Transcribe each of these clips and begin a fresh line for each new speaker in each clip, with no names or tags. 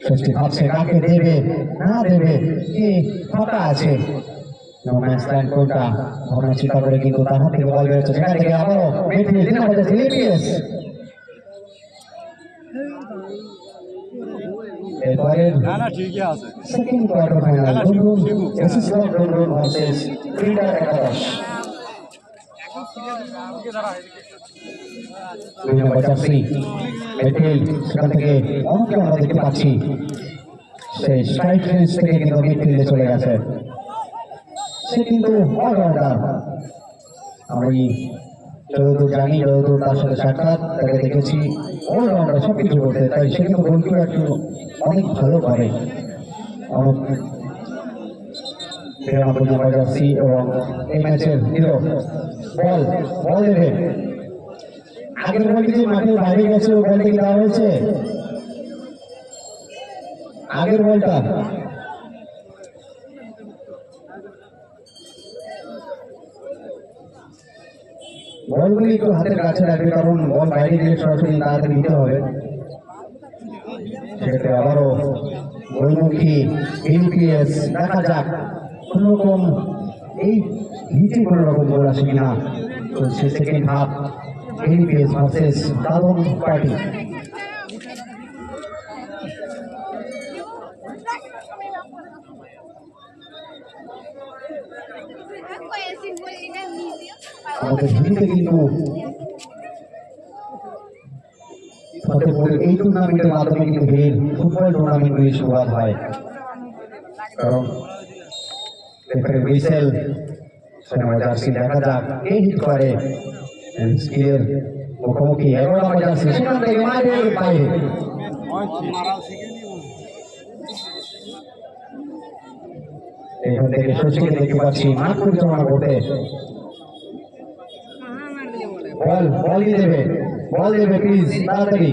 ষষ্ঠী ভাবছে কাকে দেবে না দেবে কি ফাঁকা আছে নোম্যান্সল্যান্ড কোনটা ভাবনা চিন্তা করে কিন্তু তার হাত থেকে বল বেরোচ্ছে সেখান থেকে আবারও মিডফিল্ড দিন আমাদের ফিলিপিয়াস এরপরে second quarter final Dundun SS club Dundun versus cricketer একাদশ দুই নম্বর জার্সি মিডফিল্ড সেখান থেকে অনেকে আমরা দেখতে পাচ্ছি সেই স্ট্রাইক রেঞ্জ থেকে কিন্তু মিডফিল্ডে চলে গেছে সে কিন্তু অলরাউন্ডার আমি যতদূর জানি যতদূর তার সাথে সাক্ষাৎ তাকে দেখেছি অলরাউন্ডার সব কিছু করতে তাই সে কিন্তু গোলকিপার একটু অনেক ভালো করে অনেক জার্সি এবং এই ম্যাচের হিরো বল দেবে আগের বলটি যে মাঠের বাইরে গেছে ও বল থেকে দেওয়া হয়েছে আগের বলটা বলগুলি একটু হাতের কাছে রাখবে কারণ বল বাইরে গেলে সরাসরি তাড়াতাড়ি নিতে হবে সেক্ষেত্রে আবারও বৈমুখী ইউপিএস দেখা যাক কোনোরকম এই নিচে কোনোরকম বল আসে কিনা চলছে সেকেন্ড হাফ ইউপিএস ভার্সেস দারুণ পার্টি আমাদের ঝুলিতে কিন্তু ফতেপুরের এই টুর্নামেন্টের মাধ্যমে কিন্তু ফুটবল টুর্নামেন্টগুলি শুরুয়াত হয় কারণ হুইসেল জার্সি দেখা যাক এই হিট করে স্কিলের মুখোমুখি 11 নম্বর জার্সি সেখান থেকে মাঠের বাইরে এখান থেকে ষষ্ঠীকে দেখতে পাচ্ছি মাঠ পরিচালনা করতে বল দেবে প্লিজ তাড়াতাড়ি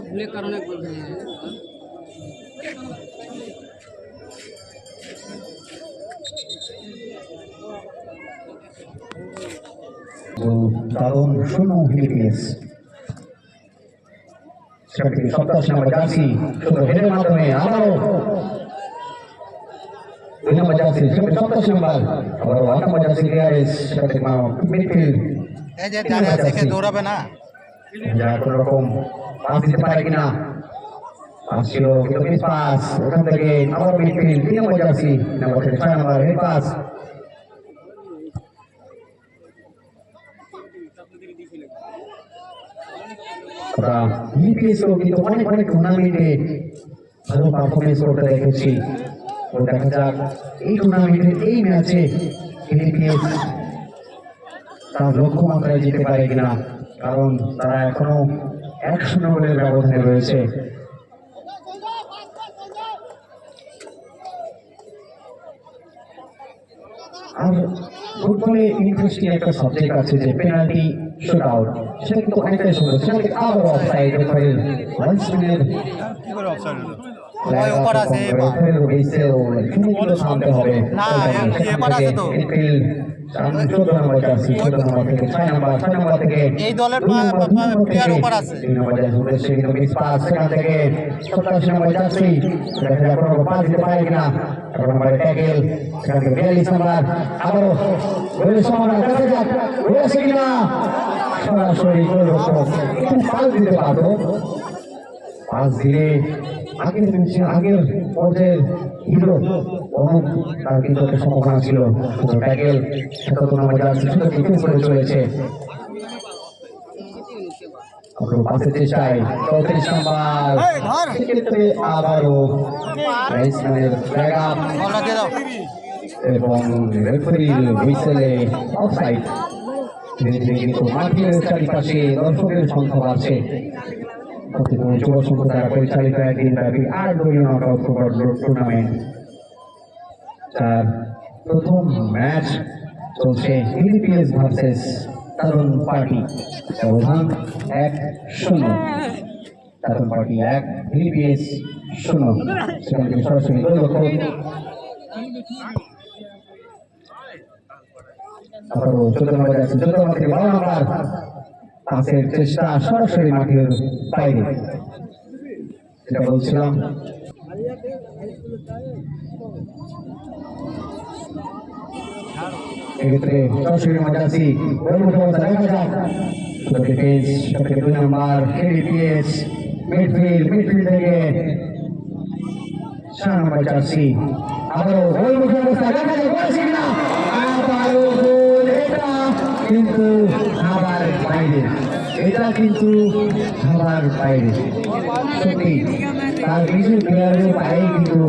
ভুলের কারণে
দারুণ শূন্য ফিলিপিন্স সেখান থেকে 87 নম্বর জার্সি শুধু হেডের মাধ্যমে আবারও 2 নম্বর জার্সি 87 নম্বর আবারও 8 নম্বর জার্সি ডিআরএস সেখান থেকে মিডফিল্ড
এই যে ডিআরএস থেকে দৌড়াবে না
যা কোনো রকম পাস দিতে পারে কিনা পাস ছিল কিন্তু মিস পাস ওখান থেকে আবারও মিডফিল্ড 3 নম্বর জার্সি নম্বর থেকে 6 নম্বর হেড পাস ইউপিএস কিন্তু অনেক টুর্নামেন্টে ভালো পারফরমেন্স করতে দেখেছি তো দেখা যাক এই টুর্নামেন্টের এই ম্যাচে ইউপিএস তার লক্ষ্যমাত্রায় যেতে পারে কিনা কারণ তারা এখনো 1-0 গোলের ব্যবধানে রয়েছে আর ফুটবলে ইন্টারেস্টিং একটা সাবজেক্ট আছে যে পেনাল্টি শুট আউট সেটা কিন্তু অনেকটাই সুন্দর সেটা কিন্তু আবার অফসাইড রেফারি লাইন্সম্যানের
ওই উপর আছে
রেফারির হুইসেল এখানে কিন্তু থামতে হবে
না এপার আছে তো এই দলের প্লেয়ার উপর আছে
আগের পর্যায়ের হিরো তার কিন্তু একটা সম্ভাবনা ছিল ট্যাকেল 77 নম্বর জার্সি শুধু ডিফেন্স করে চলেছে পাসের চেষ্টায় 34 নম্বর সেক্ষেত্রে আবারও রাইসম্যানের ফ্ল্যাগ আপ এবং রেফারির হুইসেলে অফসাইড কিন্তু মাঠের চারিপাশে দর্শকের সংখ্যা বাড়ছে যুব সংঘ দ্বারা পরিচালিত একদিন ব্যাপী 8 দলীয় নকআউট ফুটবল টুর্নামেন্ট তার প্রথম ম্যাচ চলছে ইউপিএস ভার্সেস দারুণ পার্টি ব্যবধান 1-0 দারুণ পার্টি 1 ইউপিএস 0 সেখান থেকে সরাসরি গোলরক্ষক আবারও 14 নম্বর যাচ্ছে 14 নম্বর থেকে 12 নম্বর পাসের চেষ্টা সরাসরি মাঠের বাইরে যেটা বলছিলাম এক্ষেত্রে সরাসরি মাঠে আছি দেখা যাক ডিফেন্স থেকে 2 নম্বর কেডিপিএস মিডফিল্ড থেকে 4 নম্বর জার্সি আবারও গোলমুখী অবস্থা দেখা যাক বলেছি কিনা আবারও গোল এটা কিন্তু আবার বাইরে এটা কিন্তু আবার বাইরে সত্যি তার নিজের প্লেয়ারের পায়ে কিন্তু